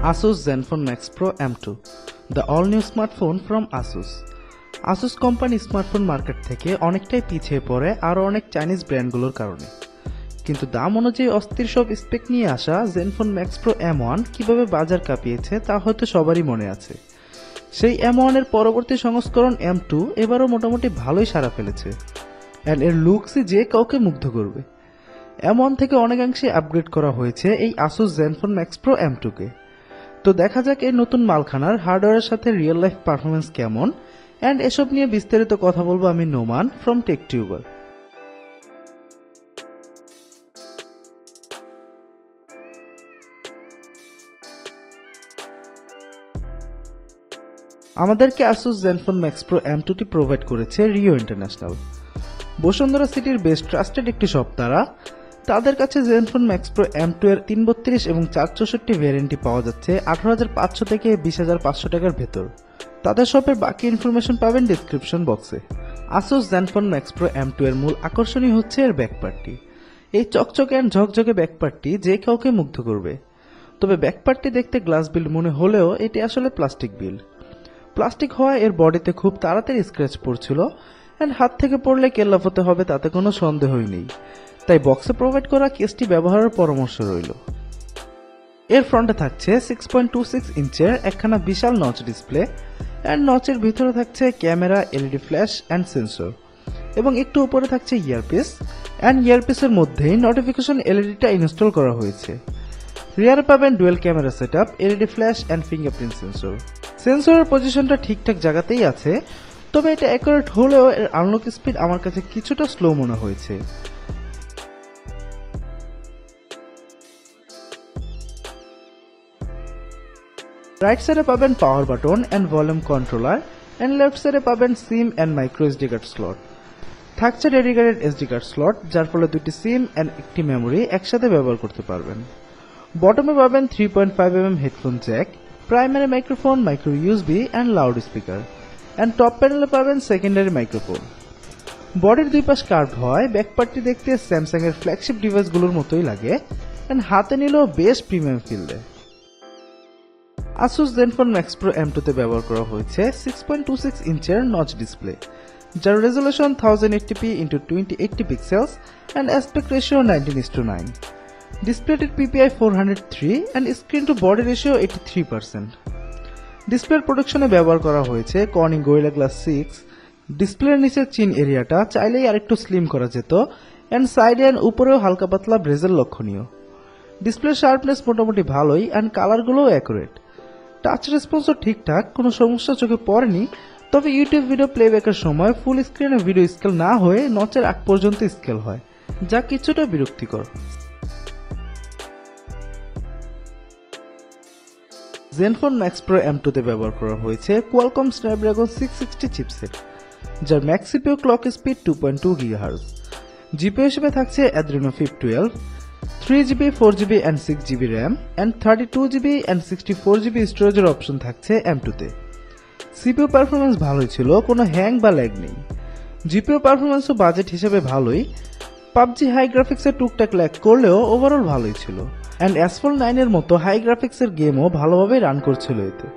Asus Zenfone Max Pro M2, the all-new smartphone from Asus. Asus company smartphone market থেকে অনেকটাই পিছিয়ে পড়ে আরও অনেক চাইনিজ ব্র্যান্ডগুলোর কারণে। কিন্তু দাম অনুযায়ী অস্থির সব স্পেক নিয়ে আসা Zenfone Max Pro M1 কিভাবে বাজার কাঁপিয়েছে তা হয়তো সবারই মনে আছে। সেই M1 এর পরবর্তী সংস্করণ M2 এবারও মোটামুটি ভালোই সাড়া ফেলেছে, অ্যান্ড এর লুকসই যে কাউকে মুগ্ধ করবে। M1 থেকে অনেকাংশে আপগ্রেড করা হয়েছে এই Asus Zenfone Max Pro M2 কে। তো দেখা যাক এই নতুন মালখানার হার্ডওয়্যারের সাথে রিয়েল লাইফ পারফরমেন্স কেমন, অ্যান্ড এসব নিয়ে বিস্তারিত কথা বলবো আমি নোমান ফ্রম টেকটিউবার। আমাদেরকে Asus Zenfone Max Pro M2 টি প্রোভাইড করেছে রিও ইন্টারন্যাশনাল। বসুন্ধরা সিটির বেস্ট ট্রাস্টেড একটি শপ তারা। তাদের কাছে Zenfone Max Pro M2 এর 332 এবং 464 ভ্যারিয়েন্টটি পাওয়া যাচ্ছে 18,500 থেকে 20,500 টাকার ভেতর। তাদের শপের বাকি ইনফরমেশন পাবেন ডেসক্রিপশন বক্সে। Asus Zenfone Max Pro M2 এর মূল আকর্ষণই হচ্ছে এর ব্যাকপার্টটি। এই চকচকে অ্যান্ড ঝকঝকে ব্যাকপার্টটি যে কাউকে মুগ্ধ করবে। তবে ব্যাকপার্টটি দেখতে গ্লাস বিল্ড মনে হলেও এটি আসলে প্লাস্টিক বিল্ড। প্লাস্টিক হওয়ায় এর বডিতে খুব তাড়াতাড়ি স্ক্র্যাচ পড়ছিল, অ্যান্ড হাত থেকে পড়লে কেল্লাফ হতে হবে তাতে কোনো সন্দেহই নেই। তাই বক্সে প্রোভাইড করা কেসটি ব্যবহারের পরামর্শ রইল। এর ফ্রন্টে থাকছে 6.26 ইঞ্চের একখানা বিশাল নচ ডিসপ্লে, অ্যান্ড নচের ভিতরে থাকছে camera, LED flash and sensor, এবং একটু উপরে থাকছে ইয়ারপিস, অ্যান্ড ইয়ারপিসের মধ্যেই নোটিফিকেশন এলইডিটা ইনস্টল করা হয়েছে। রিয়ারে পাবেন dual camera setup, LED flash and fingerprint sensor. সেন্সরের পজিশনটা ঠিকঠাক জায়গাতেই আছে, তবে এটা অ্যাকুরেট হলেও এর আনলক স্পিড আমার কাছে কিছুটা স্লো মনে হয়েছে। রাইট সাইডে পাবেন power button and volume controller, and left সাইডে পাবেন SIM and micro SD card slot. থাকছে ডেডিকেটেড এসডি কার্ড স্লট, যার ফলে দুটি সিম অ্যান্ড একটি মেমোরি একসাথে ব্যবহার করতে পারবেন। বটমে পাবেন 3.5mm headphone Jack, primary microphone, micro USB and loud speaker, and top প্যানেলে পাবেন সেকেন্ডারি মাইক্রোফোন। বডির দুই পাশ কার্ভ হয় ব্যাকপার্টটি দেখতে স্যামসাং এর ফ্ল্যাগশিপ ডিভাইসগুলোর মতোই লাগে, অ্যান্ড হাতে নিলেও বেশ প্রিমিয়াম ফিল দেয়। Asus Zenfone Max Pro M2 তে ব্যবহার করা হয়েছে 6.26 ইঞ্চের নচ ডিসপ্লে, যার resolution 1080p x 2080 pixels and aspect ratio 19:9। ডিসপ্লেটির PPI 403 and screen to body ratio 83%। ডিসপ্লের প্রোটেকশনে ব্যবহার করা হয়েছে কর্নিং গোরিলা গ্লাস 6। ডিসপ্লের নিচের চিন এরিয়াটা চাইলেই আরেকটু স্লিম করা যেত, অ্যান্ড সাইডে অ্যান্ড উপরেও হালকা পাতলা ব্রেজেল লক্ষণীয়। ডিসপ্লের শার্পনেস মোটামুটি ভালোই, অ্যান্ড কালারগুলোও অ্যাকুরেট। টাচ রেসপন্সও ঠিকঠাক, কোনো সমস্যা চোখে পড়েনি। তবে ইউটিউব ভিডিও প্লেব্যাকের সময় ফুল স্ক্রিনে ভিডিও স্কেল না হয়ে নচের আগ পর্যন্ত স্কেল হয়, যা কিছুটা বিরক্তিকর। Zenfone Max Pro M2 তে ব্যবহার করা হয়েছে কোয়ালকম স্ন্যাপড্রাগন 660 চিপসেট, যার max CPU clock speed 2.2 GHz। GPU হিসেবে থাকছে Adreno 512, 3GB, 4GB and 6GB RAM, and 32GB and 64GB স্টোরেজের অপশন থাকছে M2 তে। সিপিইউ পারফরমেন্স ভালোই ছিল, কোনো হ্যাং বা ল্যাগ নেই। জিপিইউ পারফরমেন্সও বাজেট হিসেবে ভালোই। পাবজি হাই গ্রাফিক্সের টুকটাক ল্যাগ করলেও ওভারঅল ভালোই ছিল, অ্যান্ড অ্যাসফল্ট 9 এর মতো হাই গ্রাফিক্সের গেমও ভালোভাবে রান করছিল এতে।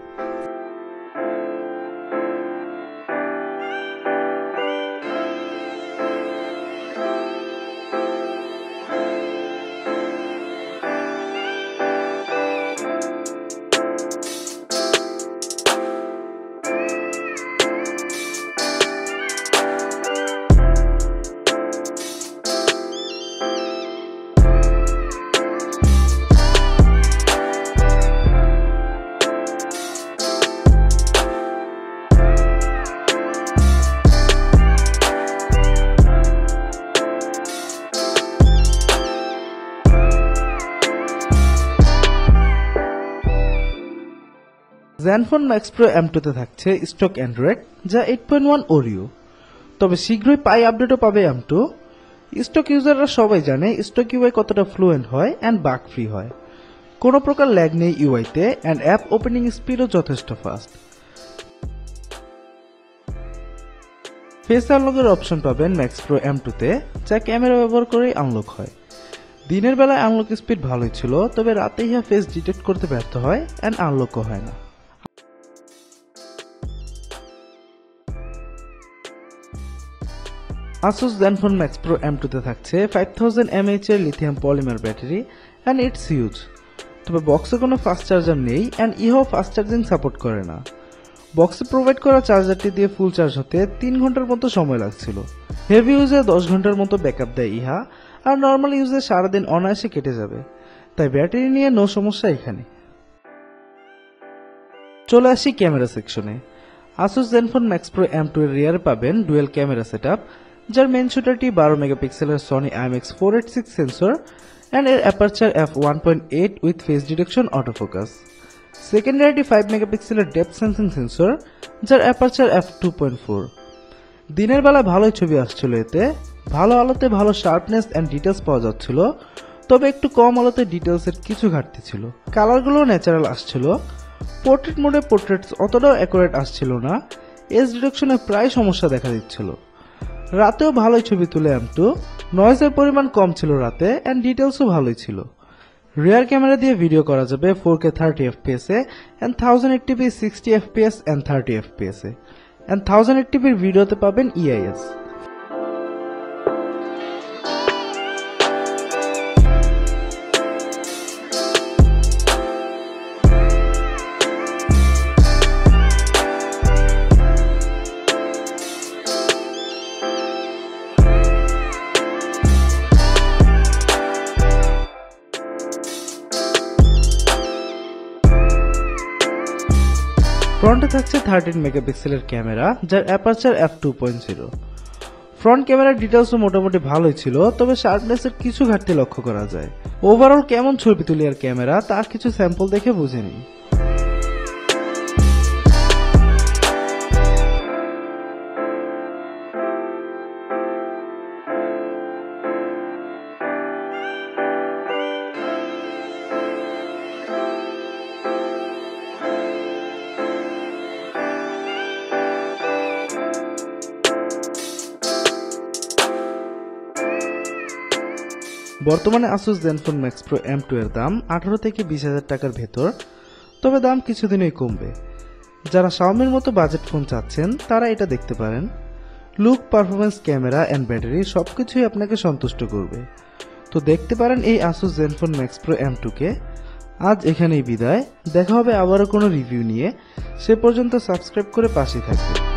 Zenfone Max Pro M2 তে থাকছে স্টক অ্যান্ড্রয়েড, যা 8.1 ওরিও। তবে শীঘ্রই পাই আপডেটও পাবে M2। স্টক ইউজাররা সবাই জানে স্টক ইউআই কতটা ফ্লুয়েন্ট হয় অ্যান্ড বাগ ফ্রি হয়। কোনো প্রকার ল্যাগ নেই ইউআইতে, অ্যান্ড অ্যাপ ওপেনিং স্পিডও যথেষ্ট ফাস্ট। ফেস আনলকের অপশন পাবেন Max Pro M2 তে, যা ক্যামেরা ব্যবহার করেই আনলক হয়। দিনের বেলায় আনলক স্পিড ভালোই ছিল, তবে রাতে ইহা ফেস ডিটেক্ট করতে ব্যর্থ হয় অ্যান্ড আনলকও হয় না। Asus Zenfone Max Pro M2 তে থাকছে 5000 mAh এর lithium polymer battery and it's huge. তবে বক্সে কোনো ফাস্ট চার্জার নেই অ্যান্ড ইহাও ফাস্ট চার্জিং সাপোর্ট করে না। বক্সে প্রোভাইড করা চার্জারটি দিয়ে ফুল চার্জ হতে 3 ঘন্টার মতো সময় লাগছিল। হেভি ইউজে 10 ঘন্টার মতো ব্যাকআপ দেয় ইহা, আর নর্মাল ইউজে সারাদিন অনায়াসে কেটে যাবে। তাই ব্যাটারি নিয়ে নো সমস্যা এখানে। চলে আসি ক্যামেরা সেকশনে। Asus Zenfone Max Pro M2 এর রিয়ারে পাবেন ডুয়েল ক্যামেরা সেটআপ, যার মেইন শুটারটি 12 মেগাপিক্সেলের Sony IMX486 সেন্সর অ্যান্ড এর aperture f1.8 with face detection autofocus. সেকেন্ডারিটি 5 মেগাপিক্সেলের ডেপথ সেন্সিং সেন্সর, যার অ্যাপারচার f2.4। দিনের বেলা ভালোই ছবি আসছিল এতে, ভালো আলোতে ভালো শার্পনেস অ্যান্ড ডিটেলস পাওয়া যাচ্ছিল, তবে একটু কম আলোতে ডিটেলসের কিছু ঘাটতি ছিল। কালারগুলো ন্যাচারাল আসছিল। পোর্ট্রেট মোডে পোর্ট্রেটস অতটাও অ্যাকুরেট আসছিল না, এজ ডিটেকশনে প্রায় সমস্যা দেখা দিচ্ছিল। রাতেও ভালোই ছবি তুলে M2, নয়েজের পরিমাণ কম ছিল রাতে অ্যান্ড ডিটেলসও ভালোই ছিল। রিয়ার ক্যামেরা দিয়ে ভিডিও করা যাবে 4K 30fps A and 1080p 60fps and 30fps A and 1080p এর ভিডিওতে পাবেন EIS। ফ্রন্টে থাকছে 13 মেগাপিক্সেলের ক্যামেরা, যার অ্যাপারচার f2.0। ফ্রন্ট ক্যামেরার ডিটেলসও মোটামুটি ভালোই ছিল, তবে শার্পনেসের কিছু ঘাটতি লক্ষ্য করা যায়। ওভারঅল কেমন ছবি তুলি আর ক্যামেরা তার কিছু স্যাম্পল দেখে বুঝে নিই। বর্তমানে Asus Zenfone Max Pro M2 এর দাম 18 থেকে 20,000 টাকার ভেতর, তবে দাম কিছুদিনই কমবে। যারা Xiaomiর মতো বাজেট ফোন চাচ্ছেন তারা এটা দেখতে পারেন। Look, performance, camera and battery সবকিছুই আপনাকে সন্তুষ্ট করবে। তো দেখতে পারেন এই Asus Zenfone Max Pro M2 কে। আজ এখানেই বিদায়, দেখা হবে আবারও কোনো রিভিউ নিয়ে। সে পর্যন্ত সাবস্ক্রাইব করে পাশে থাকবেন।